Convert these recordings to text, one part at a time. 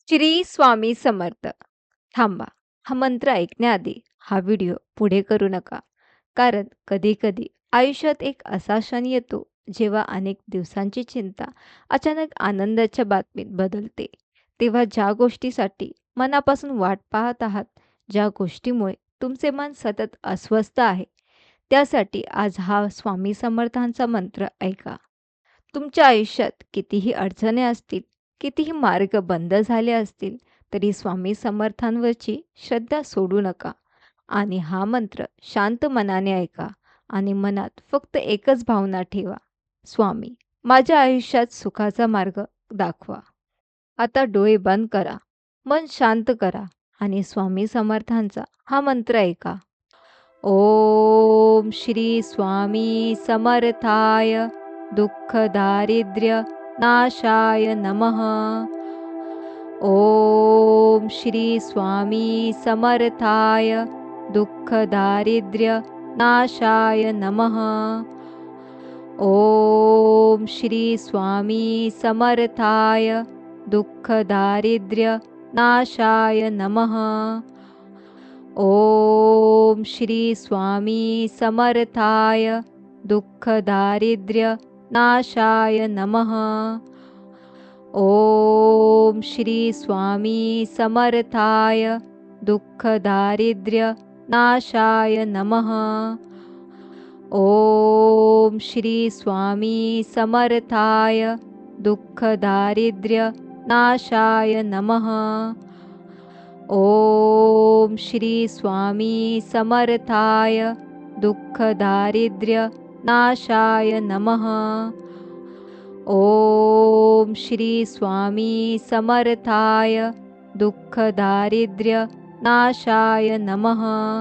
श्री स्वामी समर्थ. थांबा. हा मंत्र ऐकण्याआधी हा व्हिडिओ पुढे करू नका. कारण कधी-कधी आयुष्यात एक असा क्षण येतो, जेव्हा अनेक दिवसांची चिंता अचानक आनंदाच्या बातमीत बदलते. तेव्हा ज्या गोष्टीसाठी मनापासून वाट पाहत आहात, ज्या गोष्टीमुळे तुमचे मन सतत अस्वस्थ आहे, त्यासाठी आज हा स्वामी समर्थांचा मंत्र ऐका. तुमच्या आयुष्यात कितीही अडचणी असतील, कितीही मार्ग बंद झाले असतील, तरी स्वामी समर्थांवरची श्रद्धा सोडू नका आणि हा मंत्र शांत मनाने ऐका आणि मनात फक्त एकच भावना ठेवा. स्वामी, माझ्या आयुष्यात सुखाचा मार्ग दाखवा. आता डोळे बंद करा, मन शांत करा आणि स्वामी समर्थांचा हा मंत्र ऐका. ओम श्री स्वामी समर्थाय दुःख दारिद्र्य नाशाय नमः. ओम श्री स्वामी समर्थाय दुःख दारिद्र्य नाशाय नमः. ओम श्री स्वामी समर्थाय दुःख दारिद्र्य नाशाय नमः. ओम श्री स्वामी समर्थाय दुःख दारिद्र्य नाशाय नमः. ओम श्री स्वामी समर्थाय दुःख दारिद्र्य नाशाय नमः. ओम श्री स्वामी समर्थाय दुःख दारिद्र्य नाशाय नमः. ओम श्री स्वामी समर्थाय दुःख दारिद्र्य नाशाय नमः. ओम श्री स्वामी समर्थाय दुःख दारिद्र्य नाशाय नमः.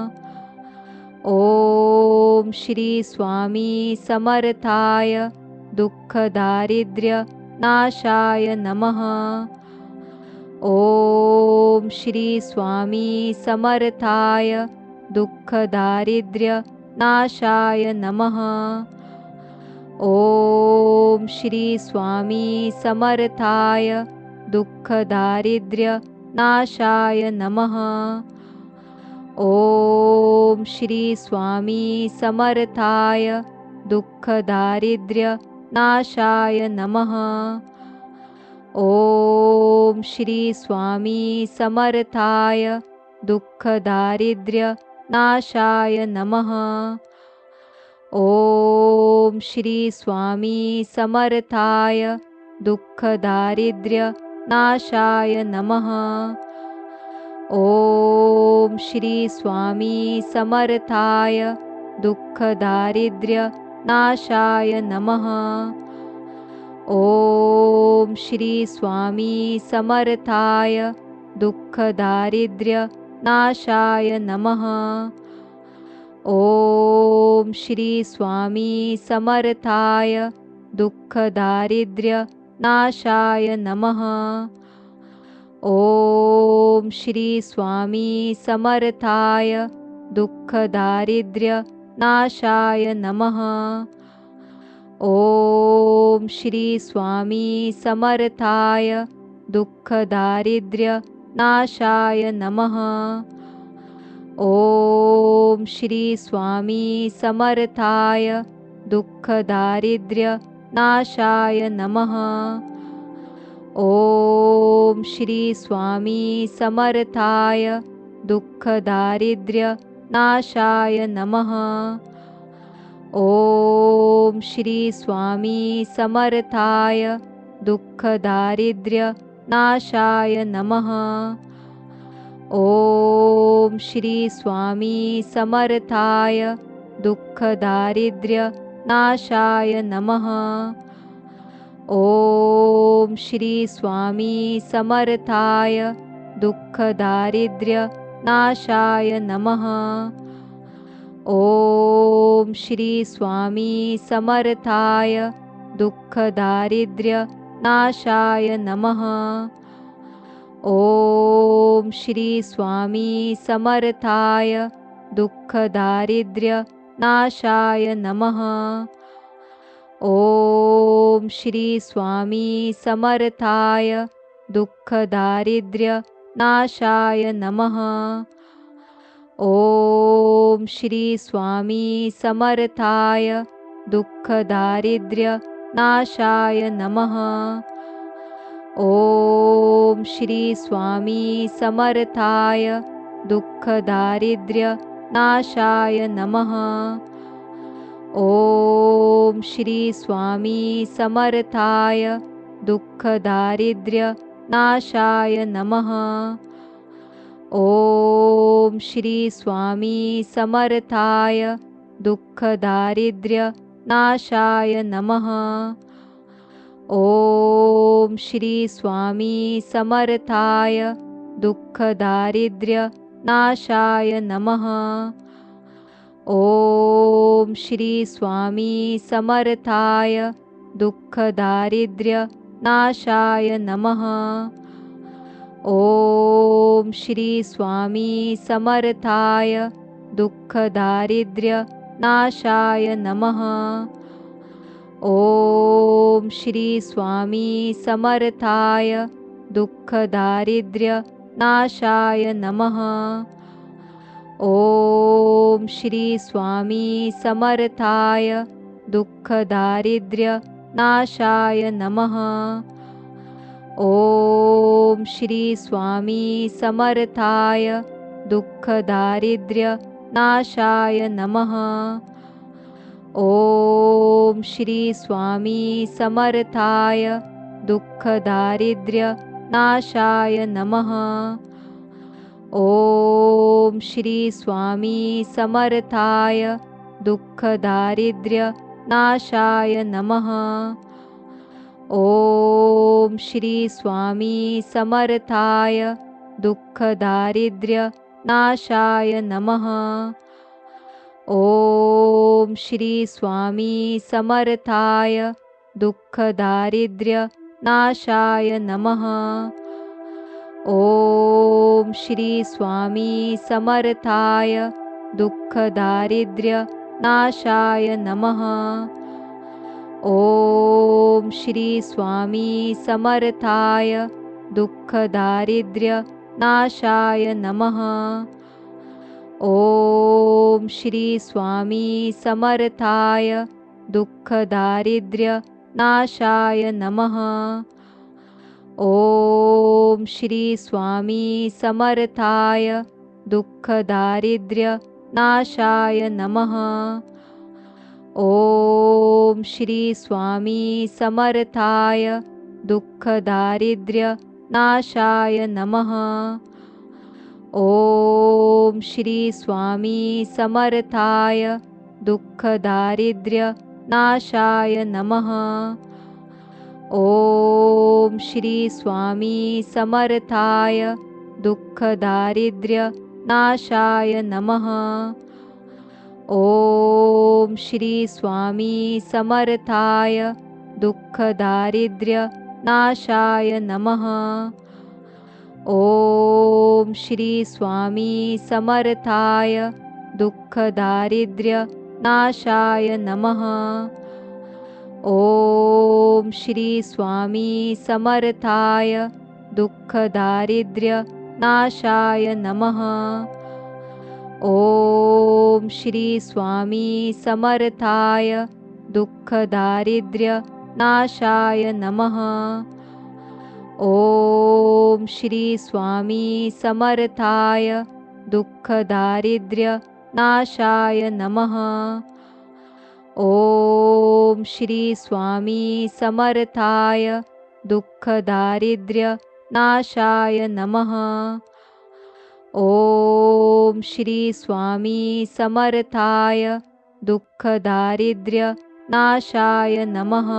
ओम श्री स्वामी समर्थाय दुःख दारिद्र्य नाशाय नमः. ओम श्री स्वामी समर्थाय दुःख दारिद्र्य नाशाय नमः. ओम श्री स्वामी समर्थाय दुःख दारिद्र्य नाशाय नमः. ओम श्री स्वामी समर्थाय दुःख दारिद्र्य नाशाय नमः. ओम श्री स्वामी समर्थाय दुःख दारिद्र्य नाशाय नमः. ओम श्री स्वामी समर्थाय दुःख दारिद्र्य नाशाय नमः. ओम श्री स्वामी समर्थाय दुःख दारिद्र्य नाशाय नमः. ओम श्री स्वामी समर्थाय दुःख दारिद्र्य नाशाय नमः. ओम श्री स्वामी समर्थाय दुःख दारिद्र्य नाशाय नमः. ओम श्री स्वामी समर्थाय दुःख दारिद्र्य नाशाय नमः. ओम श्री स्वामी समर्थाय दुःख दारिद्र्य नाशाय नमः. ओम श्री स्वामी समर्थाय दुःख दारिद्र्य नाशाय नमः. ओम श्री स्वामी समर्थाय दुःख दारिद्र्य नाशाय नमः. ओम श्री स्वामी समर्थाय दुःख दारिद्र्य नाशाय नमः. ओम श्री स्वामी समर्थाय दुःख दारिद्र्य नाशाय नमः. ओम श्री स्वामी समर्थाय दुःख दारिद्र्य नाशाय नमः. ओम श्री स्वामी समर्थाय दुःख दारिद्र्य नाशाय नमः. ओम श्री स्वामी समर्थाय दुःख दारिद्र्य नाशाय नमः. ओम श्री स्वामी समर्थाय दुःखदारिद्र्यनाशाय नमः। ॐ श्री स्वामी समर्थाय दुःखदारिद्र्यनाशाय नमः। ॐ श्री स्वामी समर्थाय दुःखदारिद्र्यनाशाय नमः। ॐ श्री स्वामी समर्थाय दुःखदारिद्र्यनाशाय नमः। ॐ श्री स्वामी समर्थाय दुःखदारिद्र्यनाशाय नमः। ॐ श्री स्वामी समर्थाय दुःखदारिद्र्यनाशाय नमः। ॐ श्री स्वामी समर्थाय दुःखदारिद्र्यनाशाय नमः। ॐ श्री स्वामी समर्थाय दुःखदारिद्र्यनाशाय नमः। ॐ श्री स्वामी समर्थाय दुःखदारिद्र्यनाशाय नमः। ॐ श्री स्वामी समर्थाय दुःखदारिद्र्यनाशाय नमः। ॐ श्री स्वामी समर्थाय दुःखदारिद्र्यनाशाय नमः। ॐ श्री स्वामी समर्थाय दुःखदारिद्र्यनाशाय नमः। ॐ श्री स्वामी समर्थाय दुःखदारिद्र्यनाशाय नमः। ॐ श्री स्वामी समर्थाय दुःखदारिद्र्यनाशाय नमः। ॐ श्री स्वामी समर्थाय दुःखदारिद्र्यनाशाय नमः। ॐ श्री स्वामी समर्थाय दुःखदारिद्र्यनाशाय नमः। ॐ श्री स्वामी समर्थाय दुःखदारिद्र्यनाशाय नमः। ॐ श्री स्वामी समर्थाय दुःखदारिद्र्यनाशाय नमः। ॐ श्री स्वामी समर्थाय दुःखदारिद्र्यनाशाय नमः। ॐ श्री स्वामी समर्थाय दुःखदारिद्र्यनाशाय नमः। ॐ श्री स्वामी समर्थाय दुःखदारिद्र्यनाशाय नमः। ॐ श्री स्वामी समर्थाय दुःखदारिद्र्यनाशाय नमः। ॐ श्री स्वामी समर्थाय दुःखदारिद्र्यनाशाय नमः। ॐ श्री स्वामी समर्थाय दुःखदारिद्र्यनाशाय नमः। ॐ श्री स्वामी समर्थाय दुःखदारिद्र्यनाशाय नमः। ॐ श्री स्वामी समर्थाय दुःखदारिद्र्यनाशाय नमः। ॐ श्री स्वामी समर्थाय दुःखदारिद्र्यनाशाय नमः। ॐ श्री स्वामी समर्थाय दुःखदारिद्र्यनाशाय नमः। ॐ श्री स्वामी समर्थाय दुःखदारिद्र्यनाशाय नमः।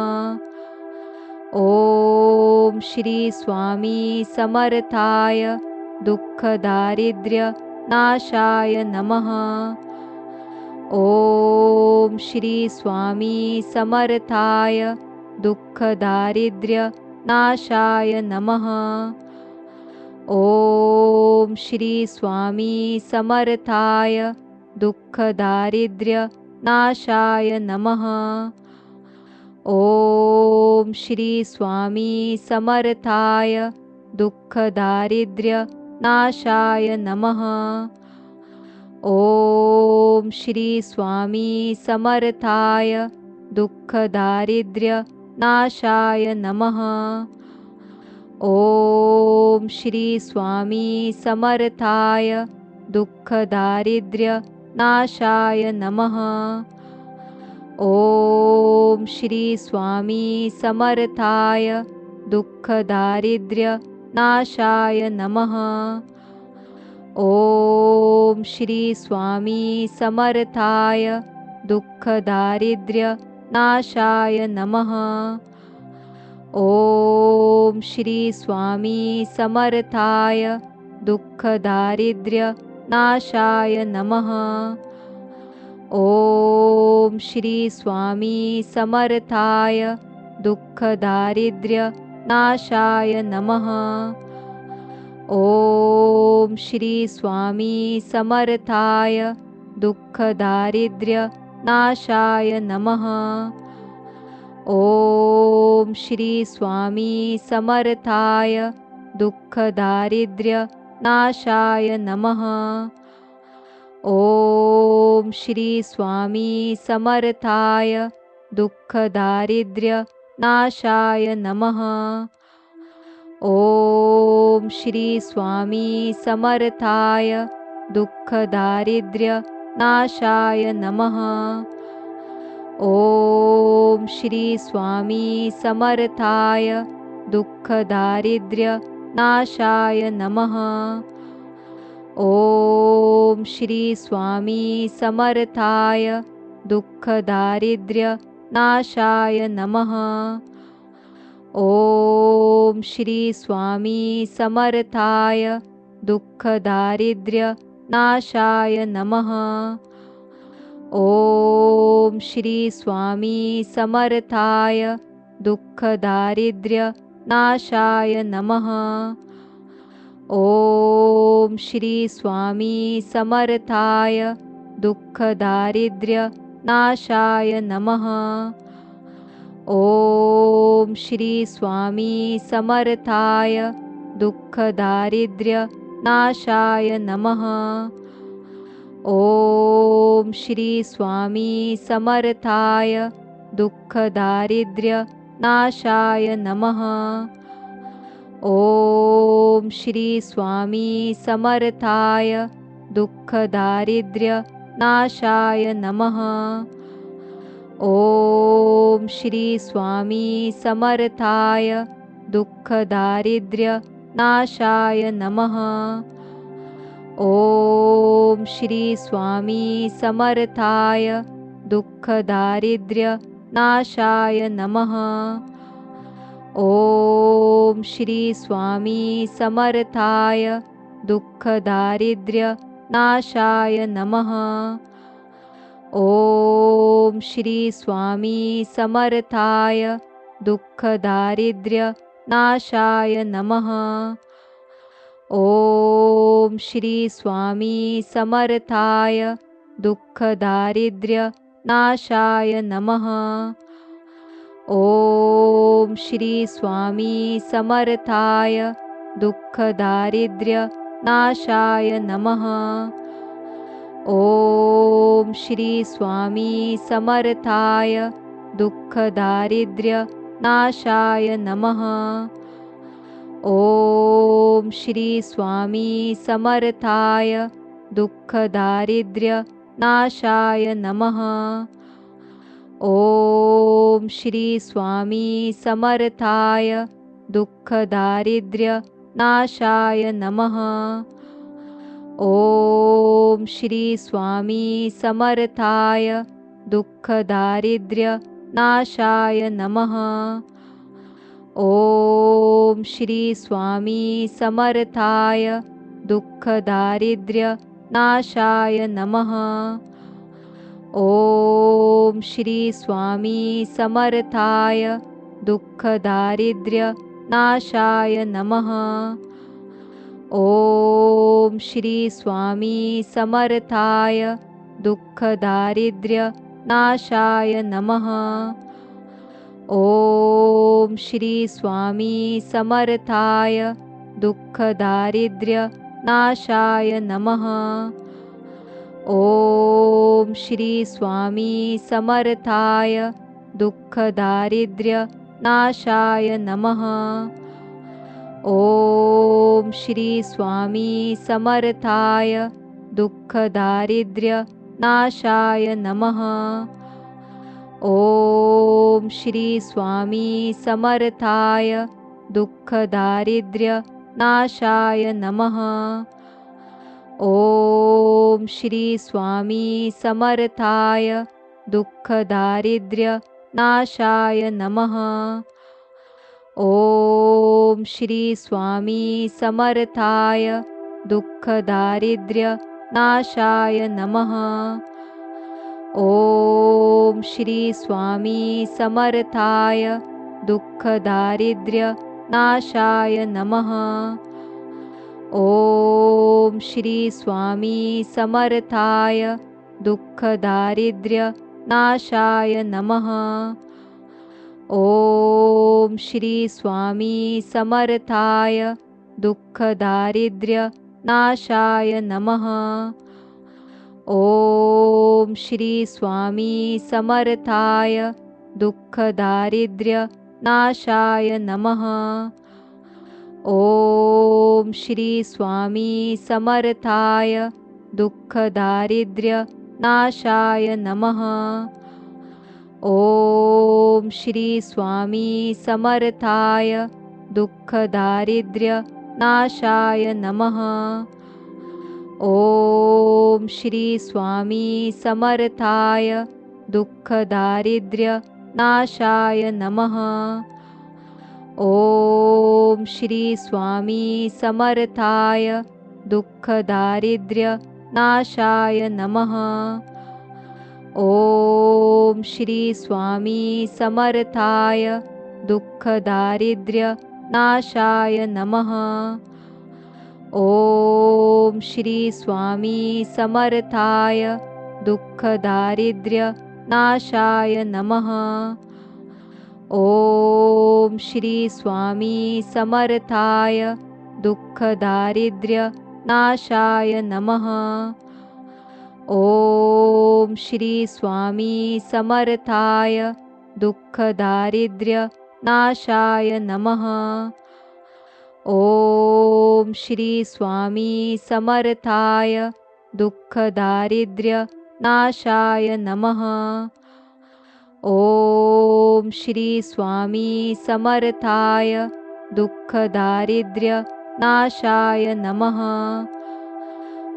ॐ श्री स्वामी समर्थाय दुःखदारिद्र्यनाशाय नमः। ॐ श्री स्वामी समर्थाय दुःखदारिद्र्यनाशाय नमः। ॐ श्री स्वामी समर्थाय दुःखदारिद्र्यनाशाय नमः। ॐ श्री स्वामी समर्थाय दुःखदारिद्र्यनाशाय नमः। ॐ श्री स्वामी समर्थाय दुःखदारिद्र्यनाशाय नमः। ॐ श्री स्वामी समर्थाय दुःखदारिद्र्यनाशाय नमः। ॐ श्री स्वामी समर्थाय दुःखदारिद्र्यनाशाय नमः। ॐ श्री स्वामी समर्थाय दुःखदारिद्र्यनाशाय नमः। ॐ श्री स्वामी समर्थाय दुःखदारिद्र्यनाशाय नमः। ॐ श्री स्वामी समर्थाय दुःखदारिद्र्यनाशाय नमः। ॐ श्री स्वामी समर्थाय दुःखदारिद्र्यनाशाय नमः। ॐ श्री स्वामी समर्थाय दुःखदारिद्र्यनाशाय नमः। ॐ श्री स्वामी समर्थाय दुःखदारिद्र्यनाशाय नमः। ॐ श्री स्वामी समर्थाय दुःखदारिद्र्यनाशाय नमः। ॐ श्री स्वामी समर्थाय दुःखदारिद्र्यनाशाय नमः। ॐ श्री स्वामी समर्थाय दुःखदारिद्र्यनाशाय नमः। ॐ श्री स्वामी समर्थाय दुःखदारिद्र्यनाशाय नमः। ॐ श्री स्वामी समर्थाय दुःखदारिद्र्यनाशाय नमः। ॐ श्री स्वामी समर्थाय दुःखदारिद्र्यनाशाय नमः। ॐ श्री स्वामी समर्थाय दुःखदारिद्र्यनाशाय नमः। ॐ श्री स्वामी समर्थाय दुःखदारिद्र्यनाशाय नमः। ॐ श्री स्वामी समर्थाय दुःखदारिद्र्यनाशाय नमः। ॐ श्री स्वामी समर्थाय दुःखदारिद्र्यनाशाय नमः। ॐ श्री स्वामी समर्थाय दुःखदारिद्र्यनाशाय नमः। ॐ श्री स्वामी समर्थाय दुःखदारिद्र्यनाशाय नमः। ॐ श्री स्वामी समर्थाय दुःखदारिद्र्यनाशाय नमः। ॐ श्री स्वामी समर्थाय दुःखदारिद्र्यनाशाय नमः। ॐ श्री स्वामी समर्थाय दुःखदारिद्र्यनाशाय नमः। ॐ श्री स्वामी समर्थाय दुःखदारिद्र्यनाशाय नमः। ॐ श्री स्वामी समर्थाय दुःखदारिद्र्यनाशाय नमः। ॐ श्री स्वामी समर्थाय दुःखदारिद्र्यनाशाय नमः। ॐ श्री स्वामी समर्थाय दुःखदारिद्र्यनाशाय नमः। ॐ श्री स्वामी समर्थाय दुःखदारिद्र्यनाशाय नमः। ॐ श्री स्वामी समर्थाय दुःखदारिद्र्यनाशाय नमः। ॐ श्री स्वामी समर्थाय दुःखदारिद्र्यनाशाय नमः। ॐ श्री स्वामी समर्थाय दुःखदारिद्र्यनाशाय नमः। ॐ श्री स्वामी समर्थाय दुःखदारिद्र्यनाशाय नमः। ॐ श्री स्वामी समर्थाय दुःखदारिद्र्यनाशाय नमः। ॐ श्री स्वामी समर्थाय दुःखदारिद्र्यनाशाय नमः। ॐ श्री स्वामी समर्थाय दुःखदारिद्र्यनाशाय नमः। ॐ श्री स्वामी समर्थाय दुःखदारिद्र्यनाशाय नमः। ॐ श्री स्वामी समर्थाय दुःखदारिद्र्यनाशाय नमः। ॐ श्री स्वामी समर्थाय दुःखदारिद्र्यनाशाय नमः। ॐ श्री स्वामी समर्थाय दुःखदारिद्र्यनाशाय नमः। ॐ श्री स्वामी समर्थाय दुःखदारिद्र्यनाशाय नमः। ॐ श्री स्वामी समर्थाय दुःखदारिद्र्यनाशाय नमः। ॐ श्री स्वामी समर्थाय दुःखदारिद्र्यनाशाय नमः। ॐ श्री स्वामी समर्थाय दुःखदारिद्र्यनाशाय नमः। ॐ श्री स्वामी समर्थाय दुःखदारिद्र्यनाशाय नमः। ॐ श्री स्वामी समर्थाय दुःखदारिद्र्यनाशाय नमः। ॐ श्री स्वामी समर्थाय दुःखदारिद्र्यनाशाय नमः। ॐ श्री स्वामी समर्थाय दुःखदारिद्र्यनाशाय नमः। ॐ श्री स्वामी समर्थाय दुःखदारिद्र्यनाशाय नमः। ॐ श्री स्वामी समर्थाय दुःखदारिद्र्यनाशाय नमः। ॐ श्री स्वामी समर्थाय दुःखदारिद्र्यनाशाय नमः।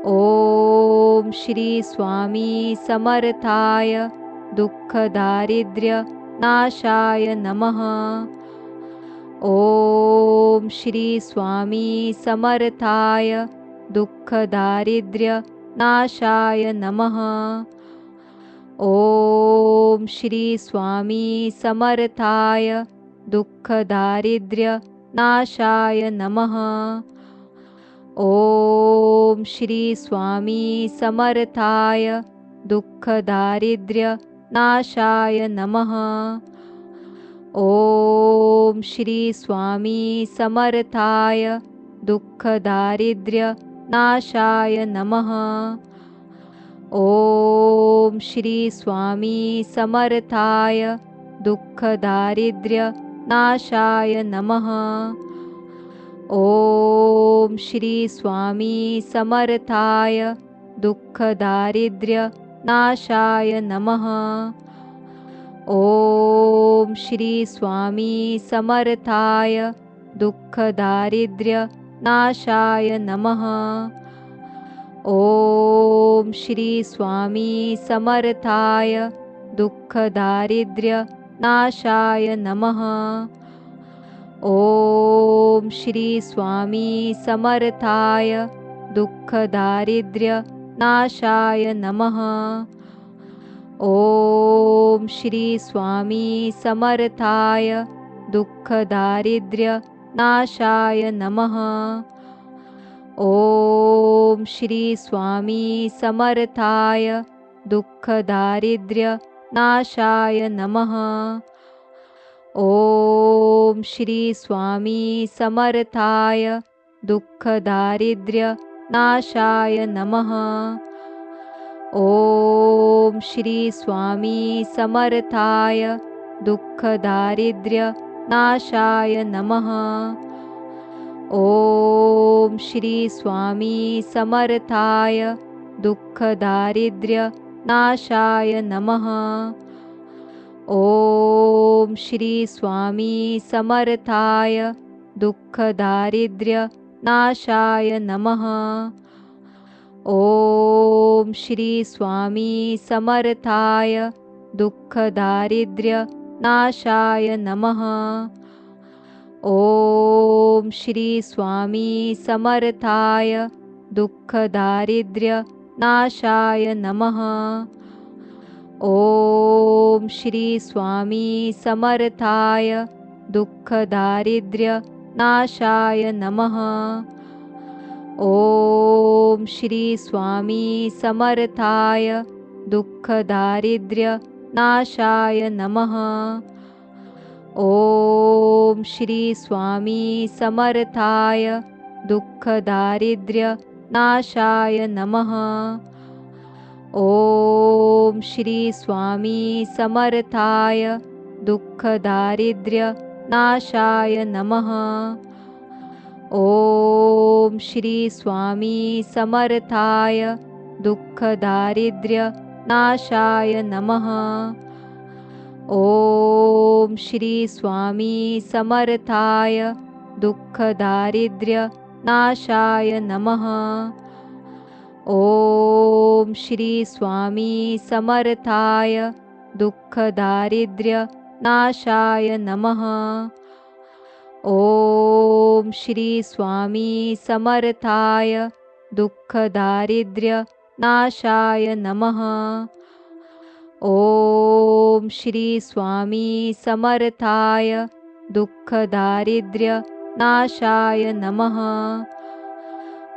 ॐ श्री स्वामी समर्थाय दुःखदारिद्र्यनाशाय नमः। ॐ श्री स्वामी समर्थाय दुःखदारिद्र्यनाशाय नमः। ॐ श्री स्वामी समर्थाय दुःखदारिद्र्यनाशाय नमः। ॐ श्री स्वामी समर्थाय दुःखदारिद्र्यनाशाय नमः। ॐ श्री स्वामी समर्थाय दुःखदारिद्र्यनाशाय नमः। ॐ श्री स्वामी समर्थाय दुःखदारिद्र्यनाशाय नमः। ॐ श्री स्वामी समर्थाय दुःखदारिद्र्यनाशाय नमः। ॐ श्री स्वामी समर्थाय दुःखदारिद्र्यनाशाय नमः। ॐ श्री स्वामी समर्थाय दुःखदारिद्र्यनाशाय नमः। ॐ श्री स्वामी समर्थाय दुःखदारिद्र्यनाशाय नमः। ॐ श्री स्वामी समर्थाय दुःखदारिद्र्यनाशाय नमः। ॐ श्री स्वामी समर्थाय दुःखदारिद्र्यनाशाय नमः। ॐ श्री स्वामी समर्थाय दुःखदारिद्र्यनाशाय नमः। ॐ श्री स्वामी समर्थाय दुःखदारिद्र्यनाशाय नमः। ॐ श्री स्वामी समर्थाय दुःखदारिद्र्यनाशाय नमः। ॐ श्री स्वामी समर्थाय दुःखदारिद्र्यनाशाय नमः। ॐ श्री स्वामी समर्थाय दुःखदारिद्र्यनाशाय नमः। ॐ श्री स्वामी समर्थाय दुःखदारिद्र्यनाशाय नमः। ॐ श्री स्वामी समर्थाय दुःखदारिद्र्यनाशाय नमः। ॐ श्री स्वामी समर्थाय दुःखदारिद्र्यनाशाय नमः। ॐ श्री स्वामी समर्थाय दुःखदारिद्र्यनाशाय नमः। ॐ श्री स्वामी समर्थाय दुःखदारिद्र्यनाशाय नमः। ॐ श्री स्वामी समर्थाय दुःखदारिद्र्यनाशाय नमः। ॐ श्री स्वामी समर्थाय दुःखदारिद्र्यनाशाय नमः। ॐ श्री स्वामी समर्थाय दुःखदारिद्र्यनाशाय नमः। ॐ श्री स्वामी समर्थाय दुःखदारिद्र्यनाशाय नमः। ॐ श्री स्वामी समर्थाय दुःखदारिद्र्यनाशाय नमः।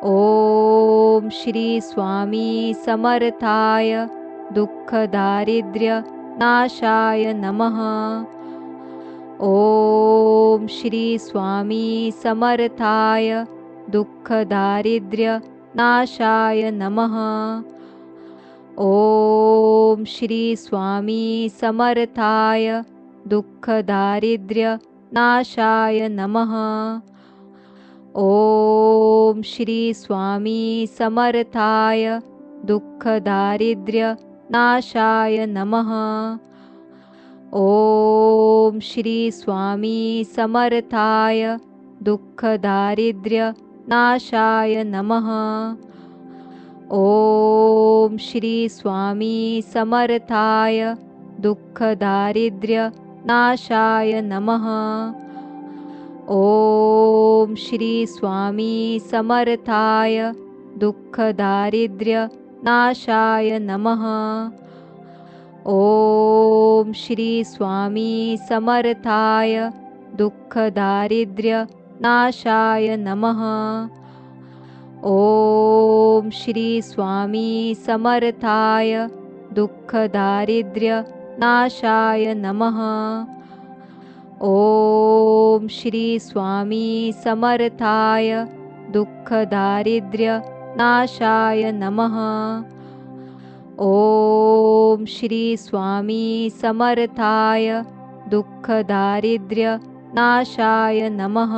ॐ श्री स्वामी समर्थाय दुःखदारिद्र्यनाशाय नमः। ॐ श्री स्वामी समर्थाय दुःखदारिद्र्यनाशाय नमः। ॐ श्री स्वामी समर्थाय दुःखदारिद्र्यनाशाय नमः। ॐ श्री स्वामी समर्थाय दुःखदारिद्र्यनाशाय नमः। ॐ श्री स्वामी समर्थाय दुःखदारिद्र्यनाशाय नमः। ॐ श्री स्वामी समर्थाय दुःखदारिद्र्यनाशाय नमः। ॐ श्री स्वामी समर्थाय दुःखदारिद्र्यनाशाय नमः। ॐ श्री स्वामी समर्थाय दुःखदारिद्र्यनाशाय नमः। ॐ श्री स्वामी समर्थाय दुःखदारिद्र्यनाशाय नमः। ॐ श्री स्वामी समर्थाय दुःखदारिद्र्यनाशाय नमः। ॐ श्री स्वामी समर्थाय दुःखदारिद्र्यनाशाय नमः।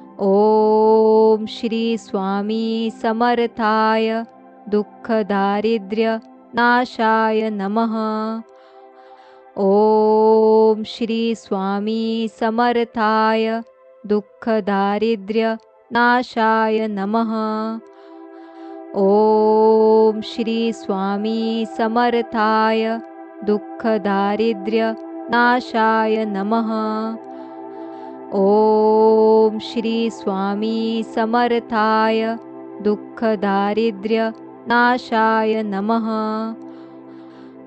ॐ श्री स्वामी समर्थाय दुःखदारिद्र्यनाशाय नमः। ॐ श्री स्वामी समर्थाय दुःखदारिद्र्यनाशाय नमः। ॐ श्री स्वामी समर्थाय दुःखदारिद्र्यनाशाय नमः। ॐ श्री स्वामी समर्थाय दुःखदारिद्र्यनाशाय नमः।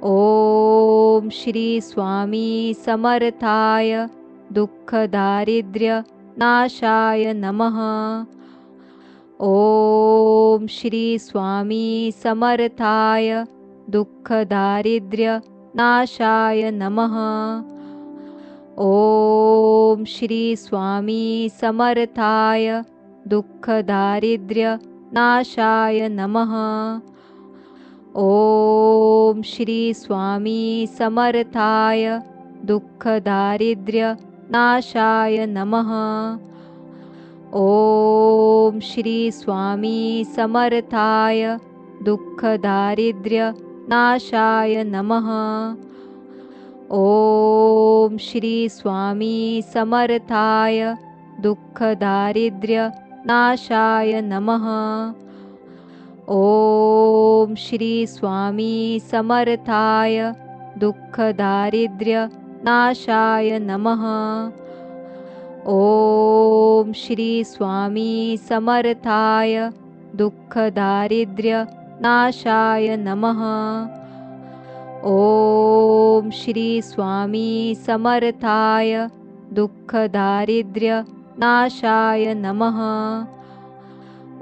ॐ श्री स्वामी समर्थाय दुःखदारिद्र्यनाशाय नमः। ॐ श्री स्वामी समर्थाय दुःखदारिद्र्यनाशाय नमः। ॐ श्री स्वामी समर्थाय दुःखदारिद्र्यनाशाय नमः। ॐ श्री स्वामी समर्थाय दुःखदारिद्र्यनाशाय नमः। ॐ श्री स्वामी समर्थाय दुःखदारिद्र्यनाशाय नमः। ॐ श्री स्वामी समर्थाय दुःखदारिद्र्यनाशाय नमः। ॐ श्री स्वामी समर्थाय दुःखदारिद्र्यनाशाय नमः। ॐ श्री स्वामी समर्थाय दुःखदारिद्र्यनाशाय नमः। ॐ श्री स्वामी समर्थाय दुःखदारिद्र्यनाशाय नमः।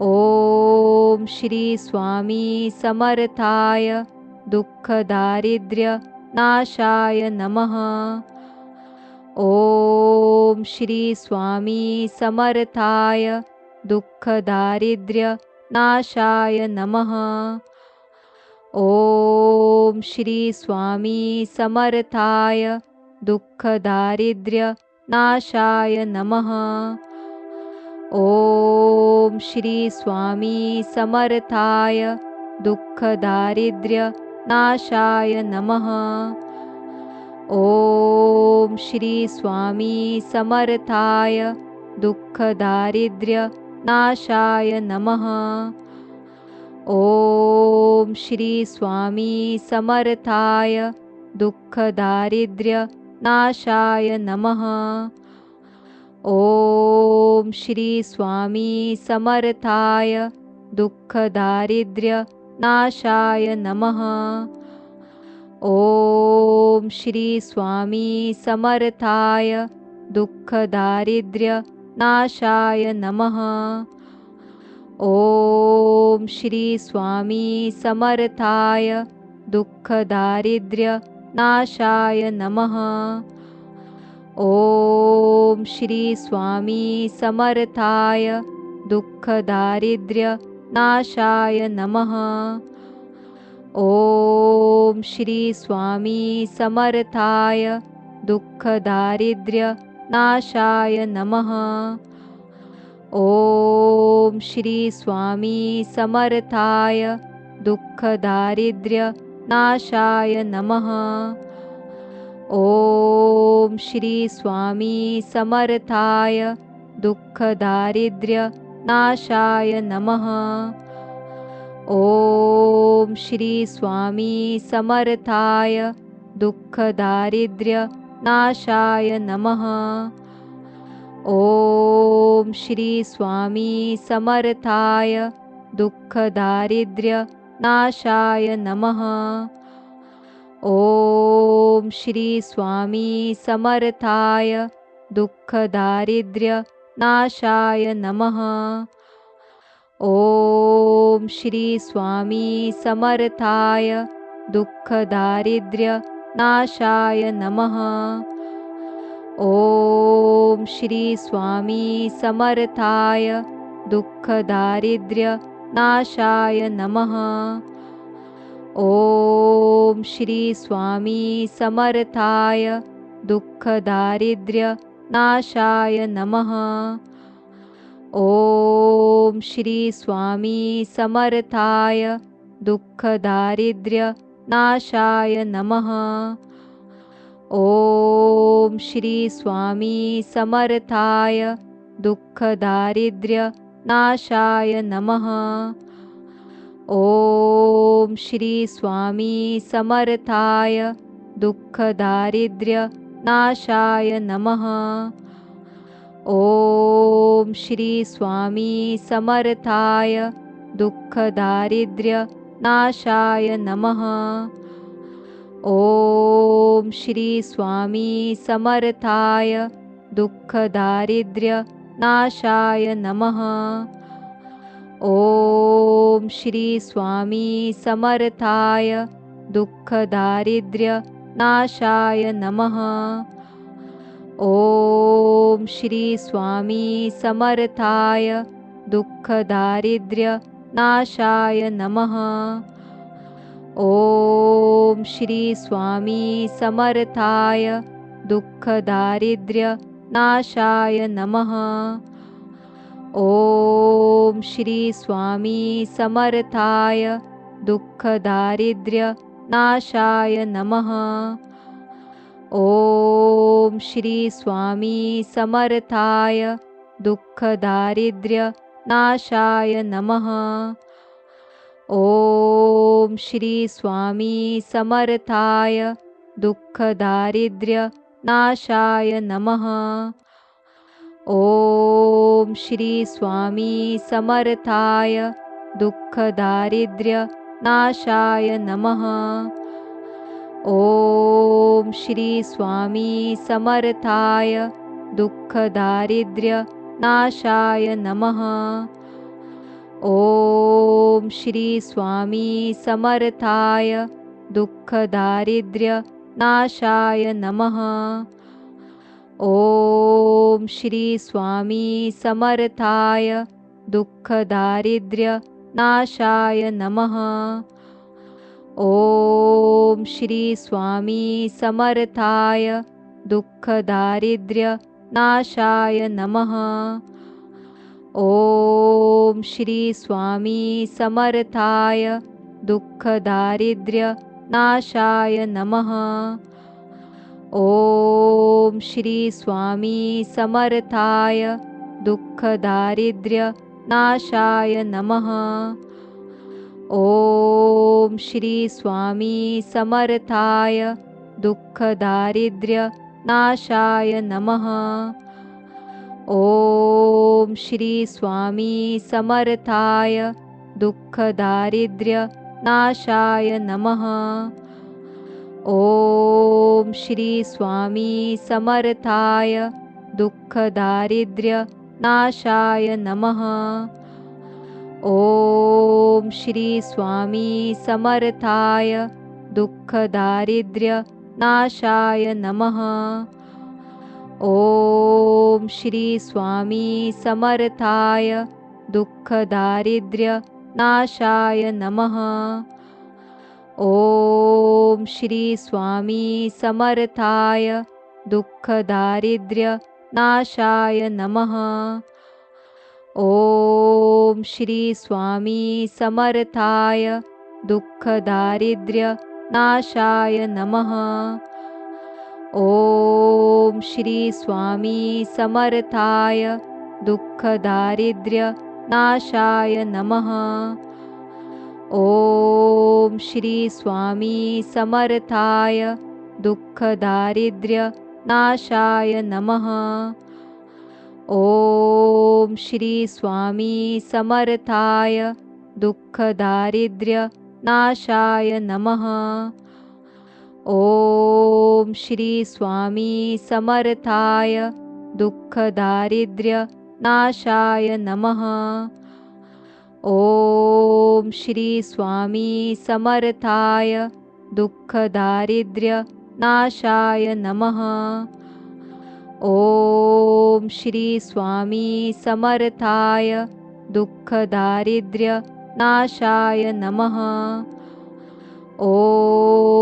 ॐ श्री स्वामी समर्थाय दुःखदारिद्र्यनाशाय नमः। ॐ श्री स्वामी समर्थाय दुःखदारिद्र्यनाशाय नमः। ॐ श्री स्वामी समर्थाय दुःखदारिद्र्यनाशाय नमः। ॐ श्री स्वामी समर्थाय दुःखदारिद्र्यनाशाय नमः। ॐ श्री स्वामी समर्थाय दुःखदारिद्र्यनाशाय नमः। ॐ श्री स्वामी समर्थाय दुःखदारिद्र्यनाशाय नमः। ॐ श्री स्वामी समर्थाय दुःखदारिद्र्यनाशाय नमः। ॐ श्री स्वामी समर्थाय दुःखदारिद्र्यनाशाय नमः। ॐ श्री स्वामी समर्थाय दुःखदारिद्र्यनाशाय नमः। ॐ श्री स्वामी समर्थाय दुःखदारिद्र्यनाशाय नमः। ॐ श्री स्वामी समर्थाय दुःखदारिद्र्यनाशाय नमः। ॐ श्री स्वामी समर्थाय दुःखदारिद्र्यनाशाय नमः। ॐ श्री स्वामी समर्थाय दुःखदारिद्र्यनाशाय नमः। ॐ श्री स्वामी समर्थाय दुःखदारिद्र्यनाशाय नमः। ॐ श्री स्वामी समर्थाय दुःखदारिद्र्यनाशाय नमः। ॐ श्री स्वामी समर्थाय दुःखदारिद्र्यनाशाय नमः। ॐ श्री स्वामी समर्थाय दुःखदारिद्र्यनाशाय नमः। ॐ श्री स्वामी समर्थाय दुःखदारिद्र्यनाशाय नमः। ॐ श्री स्वामी समर्थाय दुःखदारिद्र्यनाशाय नमः। ॐ श्री स्वामी समर्थाय दुःखदारिद्र्यनाशाय नमः। ॐ श्री स्वामी समर्थाय दुःखदारिद्र्यनाशाय नमः। ॐ श्री स्वामी समर्थाय दुःखदारिद्र्यनाशाय नमः। ॐ श्री स्वामी समर्थाय दुःखदारिद्र्यनाशाय नमः। ॐ श्री स्वामी समर्थाय दुःखदारिद्र्यनाशाय नमः। ॐ श्री स्वामी समर्थाय दुःखदारिद्र्यनाशाय नमः। ॐ श्री स्वामी समर्थाय दुःखदारिद्र्यनाशाय नमः। ॐ श्री स्वामी समर्थाय दुःखदारिद्र्यनाशाय नमः। ॐ श्री स्वामी समर्थाय दुःखदारिद्र्यनाशाय नमः। ॐ श्री स्वामी समर्थाय दुःखदारिद्र्यनाशाय नमः। ॐ श्री स्वामी समर्थाय दुःखदारिद्र्यनाशाय नमः। ॐ श्री स्वामी समर्थाय दुःखदारिद्र्यनाशाय नमः। ॐ श्री स्वामी समर्थाय दुःखदारिद्र्यनाशाय नमः। ॐ श्री स्वामी समर्थाय दुःखदारिद्र्यनाशाय नमः। ॐ श्री स्वामी समर्थाय दुःखदारिद्र्यनाशाय नमः। ॐ श्री स्वामी समर्थाय दुःखदारिद्र्यनाशाय नमः। ॐ श्री स्वामी समर्थाय दुःखदारिद्र्यनाशाय नमः। ॐ श्री स्वामी समर्थाय दुःखदारिद्र्यनाशाय नमः। ॐ श्री स्वामी समर्थाय दुःखदारिद्र्यनाशाय नमः। ॐ श्री स्वामी समर्थाय दुःखदारिद्र्यनाशाय नमः। ॐ श्री स्वामी समर्थाय दुःखदारिद्र्यनाशाय नमः। ॐ श्री स्वामी समर्थाय दुःखदारिद्र्यनाशाय नमः। ॐ श्री स्वामी समर्थाय दुःखदारिद्र्यनाशाय नमः। ॐ श्री स्वामी समर्थाय दुःखदारिद्र्यनाशाय नमः। ॐ श्री स्वामी समर्थाय दुःखदारिद्र्यनाशाय नमः। ॐ श्री स्वामी समर्थाय दुःखदारिद्र्यनाशाय नमः। ॐ श्री स्वामी समर्थाय दुःखदारिद्र्यनाशाय नमः। ॐ श्री स्वामी समर्थाय दुःखदारिद्र्यनाशाय नमः। ॐ श्री स्वामी समर्थाय दुःखदारिद्र्यनाशाय नमः। ॐ श्री स्वामी समर्थाय दुःखदारिद्र्यनाशाय नमः। ॐ श्री स्वामी समर्थाय दुःखदारिद्र्यनाशाय नमः। ॐ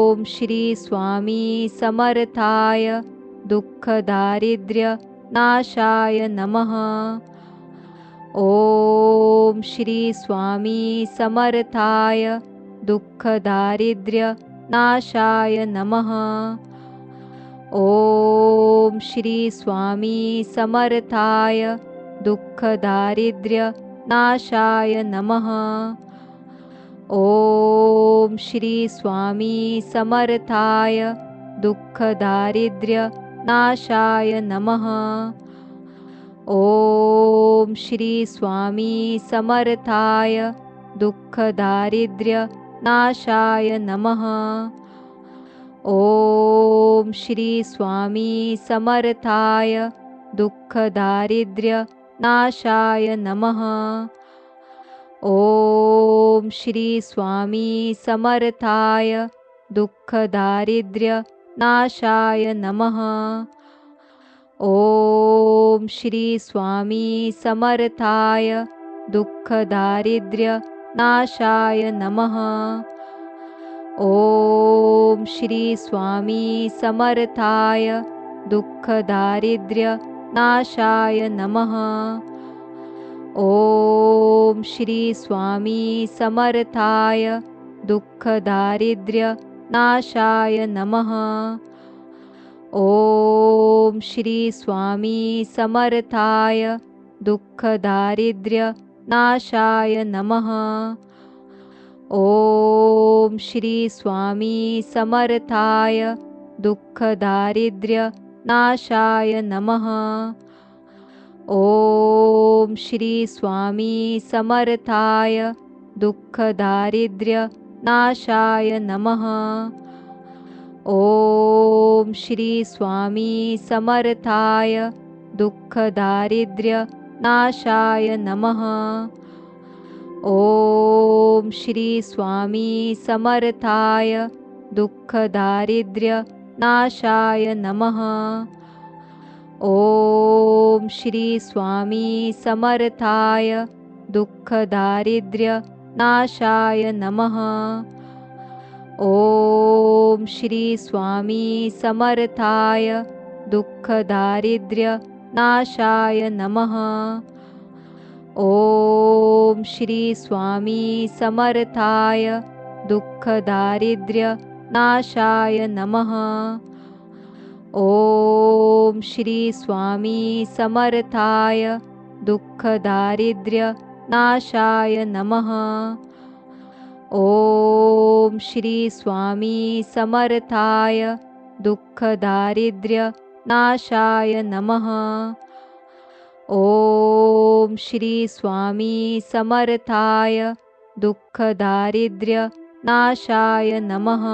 श्री स्वामी समर्थाय दुःखदारिद्र्यनाशाय नमः। ॐ श्री स्वामी समर्थाय दुःखदारिद्र्यनाशाय नमः। ॐ श्री स्वामी समर्थाय दुःखदारिद्र्यनाशाय नमः। ॐ श्री स्वामी समर्थाय दुःखदारिद्र्यनाशाय नमः। ॐ श्री स्वामी समर्थाय दुःखदारिद्र्यनाशाय नमः। ॐ श्री स्वामी समर्थाय दुःखदारिद्र्यनाशाय नमः। ॐ श्री स्वामी समर्थाय दुःखदारिद्र्यनाशाय नमः। ॐ श्री स्वामी समर्थाय दुःखदारिद्र्यनाशाय नमः। ॐ श्री स्वामी समर्थाय दुःखदारिद्र्यनाशाय नमः। ॐ श्री स्वामी समर्थाय दुःखदारिद्र्यनाशाय नमः। ॐ श्री स्वामी समर्थाय दुःखदारिद्र्यनाशाय नमः। ॐ श्री स्वामी समर्थाय दुःखदारिद्र्यनाशाय नमः। ॐ श्री स्वामी समर्थाय दुःखदारिद्र्यनाशाय नमः। ॐ श्री स्वामी समर्थाय दुःखदारिद्र्यनाशाय नमः। ॐ श्री स्वामी समर्थाय दुःखदारिद्र्यनाशाय नमः। ॐ श्री स्वामी समर्थाय दुःखदारिद्र्यनाशाय नमः। ॐ श्री स्वामी समर्थाय दुःखदारिद्र्यनाशाय नमः। ॐ श्री स्वामी समर्थाय दुःखदारिद्र्यनाशाय नमः। ॐ श्री स्वामी समर्थाय दुःखदारिद्र्यनाशाय नमः। ॐ श्री स्वामी समर्थाय दुःखदारिद्र्यनाशाय नमः। ॐ श्री स्वामी समर्थाय दुःखदारिद्र्यनाशाय नमः।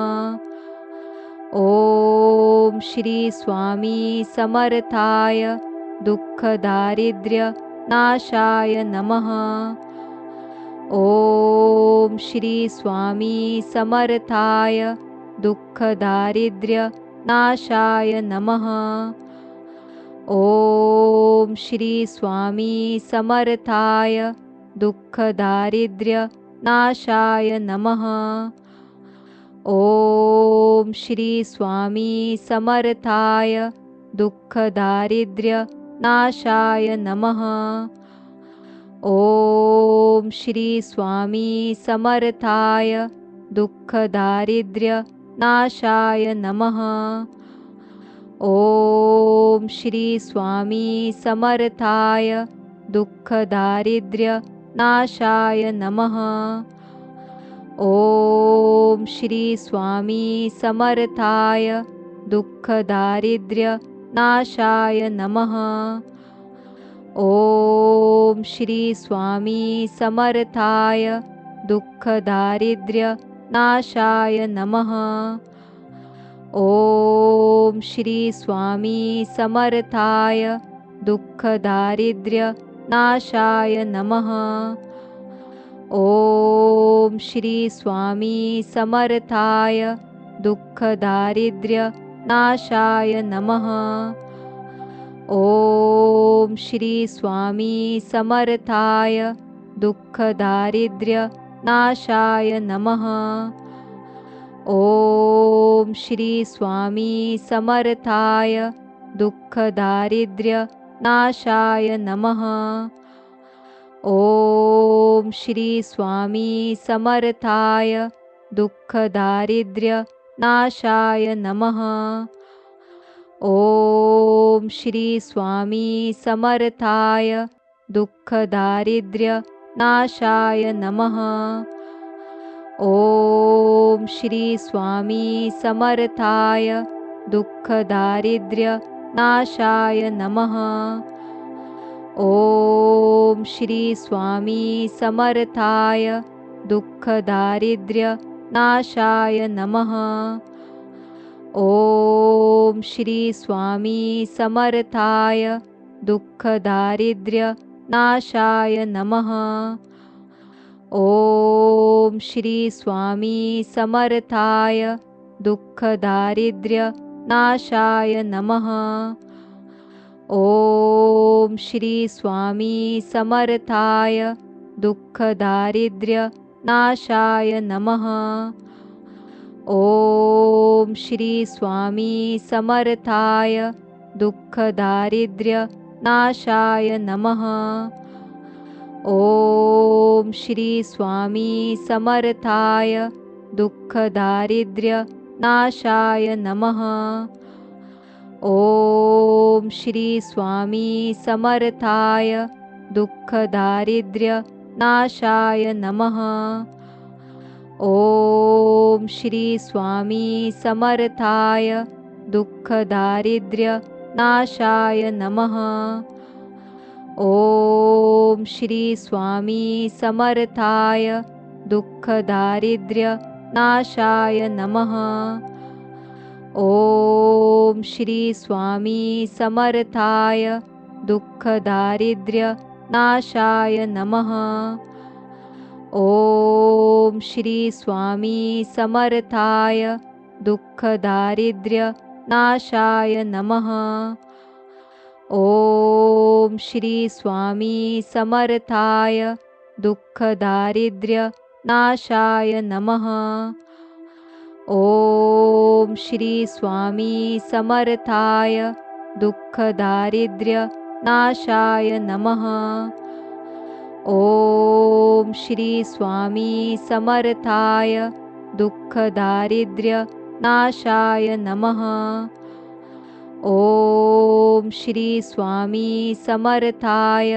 ॐ श्री स्वामी समर्थाय दुःखदारिद्र्यनाशाय नमः। ॐ श्री स्वामी समर्थाय दुःखदारिद्र्यनाशाय नमः। ॐ श्री स्वामी समर्थाय दुःखदारिद्र्यनाशाय नमः। ॐ श्री स्वामी समर्थाय दुःखदारिद्र्यनाशाय नमः। ॐ श्री स्वामी समर्थाय दुःखदारिद्र्यनाशाय नमः। ॐ श्री स्वामी समर्थाय दुःखदारिद्र्यनाशाय नमः। ॐ श्री स्वामी समर्थाय दुःखदारिद्र्यनाशाय नमः। ॐ श्री स्वामी समर्थाय दुःखदारिद्र्यनाशाय नमः। ॐ श्री स्वामी समर्थाय दुःखदारिद्र्यनाशाय नमः। ॐ श्री स्वामी समर्थाय दुःखदारिद्र्यनाशाय नमः। ॐ श्री स्वामी समर्थाय दुःखदारिद्र्यनाशाय नमः। ॐ श्री स्वामी समर्थाय दुःखदारिद्र्यनाशाय नमः। ॐ श्री स्वामी समर्थाय दुःखदारिद्र्यनाशाय नमः। ॐ श्री स्वामी समर्थाय दुःखदारिद्र्यनाशाय नमः। ॐ श्री स्वामी समर्थाय दुःखदारिद्र्यनाशाय नमः। ॐ श्री स्वामी समर्थाय दुःखदारिद्र्यनाशाय नमः। ॐ श्री स्वामी समर्थाय दुःखदारिद्र्यनाशाय नमः। ॐ श्री स्वामी समर्थाय दुःखदारिद्र्यनाशाय नमः। ॐ श्री स्वामी समर्थाय दुःखदारिद्र्यनाशाय नमः। ॐ श्री स्वामी समर्थाय दुःखदारिद्र्यनाशाय नमः। ॐ श्री स्वामी समर्थाय दुःखदारिद्र्यनाशाय नमः। ॐ श्री स्वामी समर्थाय दुःखदारिद्र्यनाशाय नमः। ॐ श्री स्वामी समर्थाय दुःखदारिद्र्यनाशाय नमः। ॐ श्री स्वामी समर्थाय दुःखदारिद्र्यनाशाय नमः। ॐ श्री स्वामी समर्थाय दुःखदारिद्र्यनाशाय नमः। ॐ श्री स्वामी समर्थाय दुःखदारिद्र्यनाशाय नमः। ॐ श्री स्वामी समर्थाय दुःखदारिद्र्यनाशाय नमः। ॐ श्री स्वामी समर्थाय दुःखदारिद्र्यनाशाय नमः। ॐ श्री स्वामी समर्थाय दुःखदारिद्र्यनाशाय नमः। ॐ श्री स्वामी समर्थाय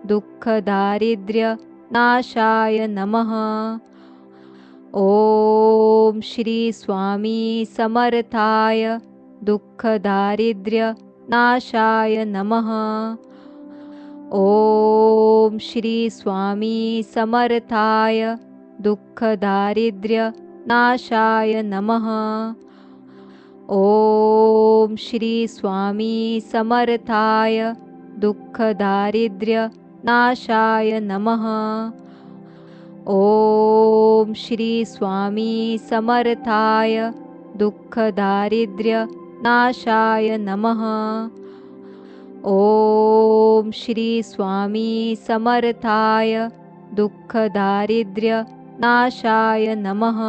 दुःखदारिद्र्यनाशाय नमः। ॐ श्री स्वामी समर्थाय दुःखदारिद्र्यनाशाय नमः। ॐ श्री स्वामी समर्थाय दुःखदारिद्र्यनाशाय नमः। ॐ श्री स्वामी समर्थाय दुःखदारिद्र्यनाशाय नमः। ॐ श्री स्वामी समर्थाय दुःखदारिद्र्यनाशाय नमः। ॐ श्री स्वामी समर्थाय दुःखदारिद्र्यनाशाय नमः।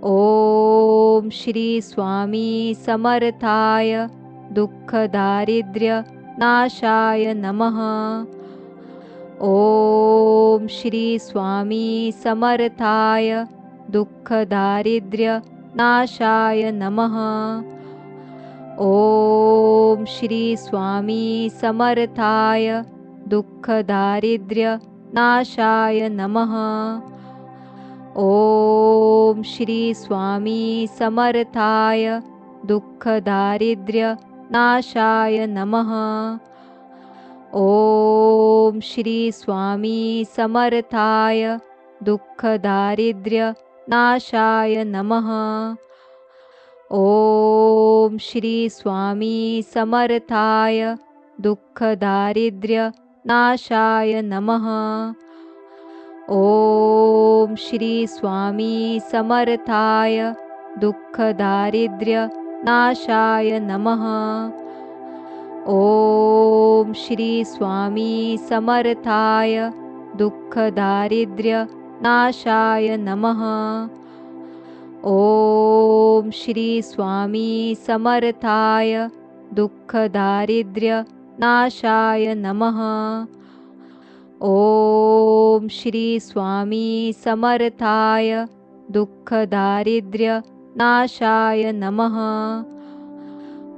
ॐ श्री स्वामी समर्थाय दुःखदारिद्र्यनाशाय नमः। ॐ श्री स्वामी समर्थाय दुःखदारिद्र्यनाशाय नमः। ॐ श्री स्वामी समर्थाय दुःखदारिद्र्यनाशाय नमः। ॐ श्री स्वामी समर्थाय दुःखदारिद्र्यनाशाय नमः। ॐ श्री स्वामी समर्थाय दुःखदारिद्र्यनाशाय नमः। ॐ श्री स्वामी समर्थाय दुःखदारिद्र्यनाशाय नमः। ॐ श्री स्वामी समर्थाय दुःखदारिद्र्यनाशाय नमः। ॐ श्री स्वामी समर्थाय दुःखदारिद्र्यनाशाय नमः। ॐ श्री स्वामी समर्थाय दुःखदारिद्र्यनाशाय नमः। ॐ श्री स्वामी समर्थाय दुःखदारिद्र्यनाशाय नमः।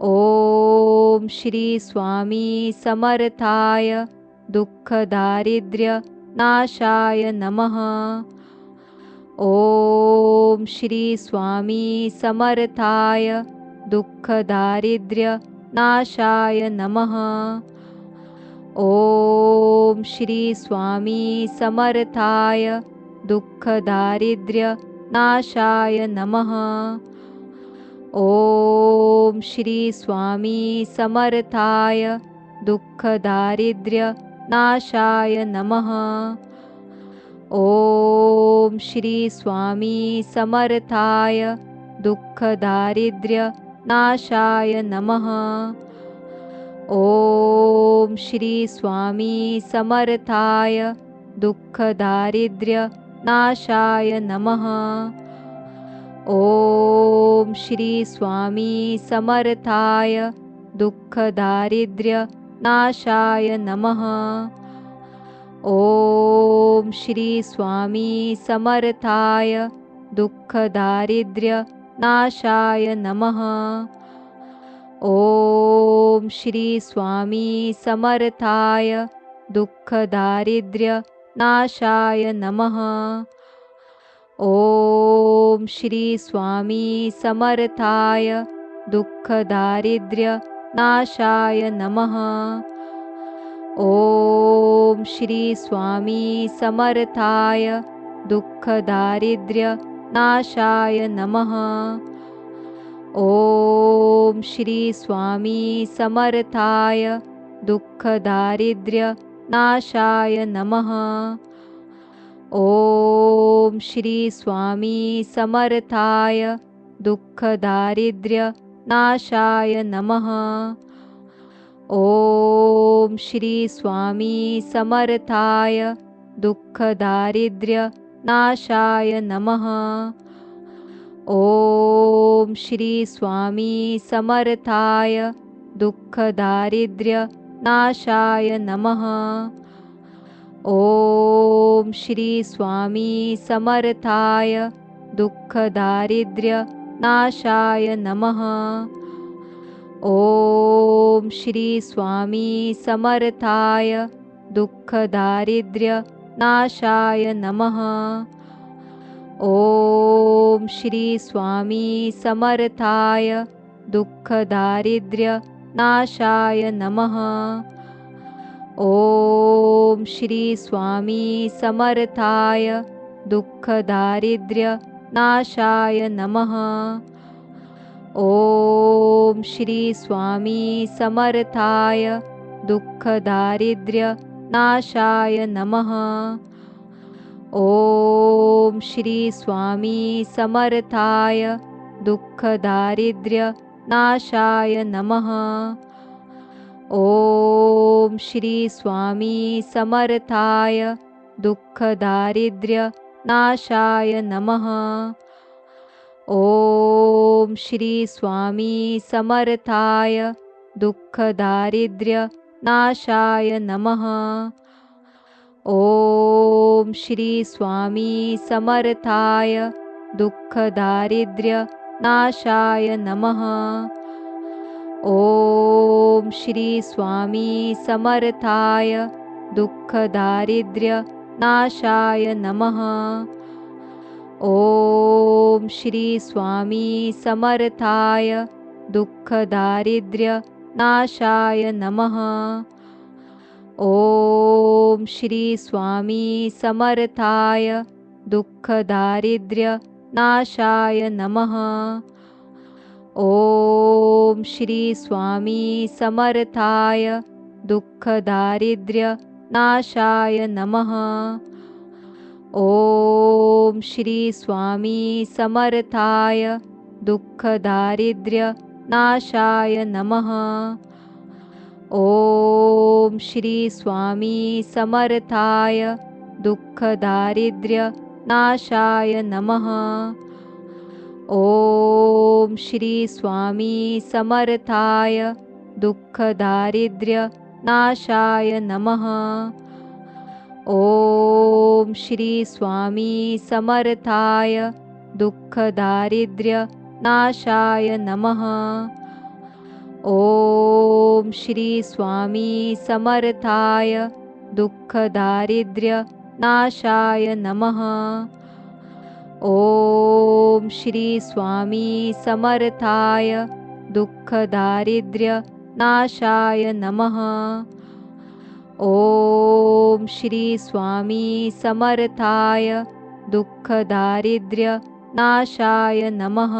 ॐ श्री स्वामी समर्थाय दुःखदारिद्र्यनाशाय नमः। ॐ श्री स्वामी समर्थाय दुःखदारिद्र्यनाशाय नमः। ॐ श्री स्वामी समर्थाय दुःखदारिद्र्यनाशाय नमः। ॐ श्री स्वामी समर्थाय दुःखदारिद्र्यनाशाय नमः। ॐ श्री स्वामी समर्थाय दुःखदारिद्र्यनाशाय नमः। ॐ श्री स्वामी समर्थाय दुःखदारिद्र्यनाशाय नमः। ॐ श्री स्वामी समर्थाय दुःखदारिद्र्यनाशाय नमः। ॐ श्री स्वामी समर्थाय दुःखदारिद्र्यनाशाय नमः। ॐ श्री स्वामी समर्थाय दुःखदारिद्र्यनाशाय नमः। ॐ श्री स्वामी समर्थाय दुःखदारिद्र्यनाशाय नमः। ॐ श्री स्वामी समर्थाय दुःखदारिद्र्यनाशाय नमः। ॐ श्री स्वामी समर्थाय दुःखदारिद्र्यनाशाय नमः। ॐ श्री स्वामी समर्थाय दुःखदारिद्र्यनाशाय नमः। ॐ श्री स्वामी समर्थाय दुःखदारिद्र्यनाशाय नमः। ॐ श्री स्वामी समर्थाय दुःखदारिद्र्यनाशाय नमः। ॐ श्री स्वामी समर्थाय दुःखदारिद्र्यनाशाय नमः। ॐ श्री स्वामी समर्थाय दुःखदारिद्र्यनाशाय नमः। ॐ श्री स्वामी समर्थाय दुःखदारिद्र्यनाशाय नमः। ॐ श्री स्वामी समर्थाय दुःखदारिद्र्यनाशाय नमः। ॐ श्री स्वामी समर्थाय दुःखदारिद्र्यनाशाय नमः। ॐ श्री स्वामी समर्थाय दुःखदारिद्र्यनाशाय नमः। ॐ श्री स्वामी समर्थाय दुःखदारिद्र्यनाशाय नमः। ॐ श्री स्वामी समर्थाय दुःखदारिद्र्यनाशाय नमः। ॐ श्री स्वामी समर्थाय दुःखदारिद्र्यनाशाय नमः। ॐ श्री स्वामी समर्थाय दुःखदारिद्र्यनाशाय नमः। ॐ श्री स्वामी समर्थाय दुःखदारिद्र्यनाशाय नमः। ॐ श्री स्वामी समर्थाय दुःखदारिद्र्यनाशाय नमः। ॐ श्री स्वामी समर्थाय दुःखदारिद्र्यनाशाय नमः। ॐ श्री स्वामी समर्थाय दुःखदारिद्र्यनाशाय नमः। ॐ श्री स्वामी समर्थाय दुःखदारिद्र्यनाशाय नमः। ॐ श्री स्वामी समर्थाय दुःखदारिद्र्यनाशाय नमः। ॐ श्री स्वामी समर्थाय दुःखदारिद्र्यनाशाय नमः। ॐ श्री स्वामी समर्थाय दुःखदारिद्र्यनाशाय नमः। ॐ श्री स्वामी समर्थाय दुःखदारिद्र्यनाशाय नमः। ॐ श्री स्वामी समर्थाय दुःखदारिद्र्यनाशाय नमः।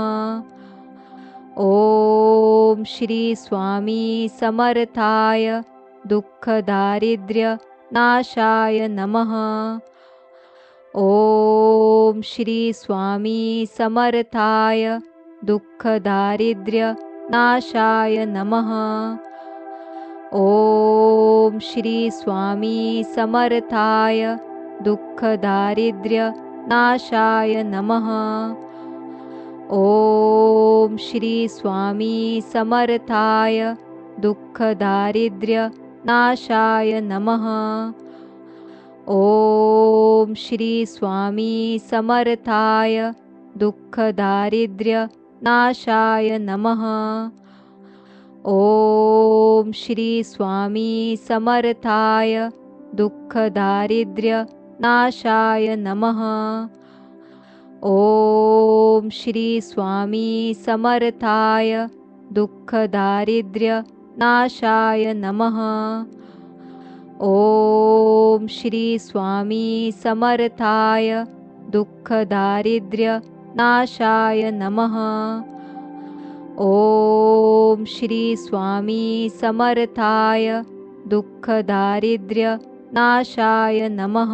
ॐ श्री स्वामी समर्थाय दुःखदारिद्र्यनाशाय नमः। ॐ श्री स्वामी समर्थाय दुःखदारिद्र्यनाशाय नमः। ॐ श्री स्वामी समर्थाय दुःखदारिद्र्यनाशाय नमः। ॐ श्री स्वामी समर्थाय दुःखदारिद्र्यनाशाय नमः। ॐ श्री स्वामी समर्थाय दुःखदारिद्र्यनाशाय नमः। ॐ श्री स्वामी समर्थाय दुःखदारिद्र्यनाशाय नमः। ॐ श्री स्वामी समर्थाय दुःखदारिद्र्यनाशाय नमः। ॐ श्री स्वामी समर्थाय दुःखदारिद्र्यनाशाय नमः। ॐ श्री स्वामी समर्थाय दुःखदारिद्र्यनाशाय नमः।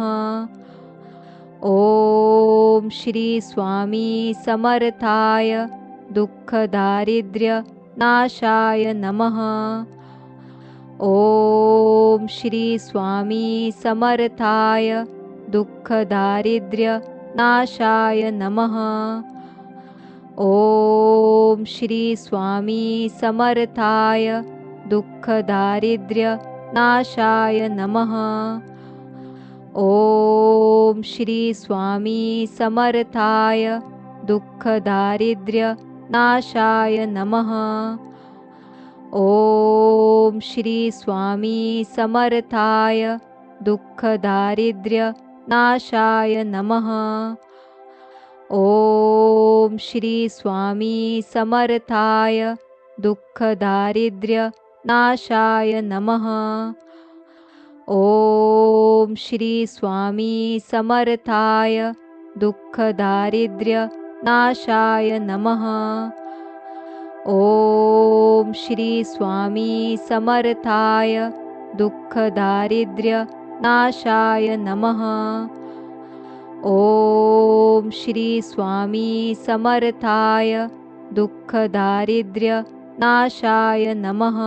ॐ श्री स्वामी समर्थाय दुःखदारिद्र्यनाशाय नमः। ॐ श्री स्वामी समर्थाय दुःखदारिद्र्यनाशाय नमः। ॐ श्री स्वामी समर्थाय दुःखदारिद्र्यनाशाय नमः। ॐ श्री स्वामी समर्थाय दुःखदारिद्र्यनाशाय नमः। ॐ श्री स्वामी समर्थाय दुःखदारिद्र्यनाशाय नमः। ॐ श्री स्वामी समर्थाय दुःखदारिद्र्यनाशाय नमः। ॐ श्री स्वामी समर्थाय दुःखदारिद्र्यनाशाय नमः। ॐ श्री स्वामी समर्थाय दुःखदारिद्र्यनाशाय नमः। ॐ श्री स्वामी समर्थाय दुःखदारिद्र्यनाशाय नमः।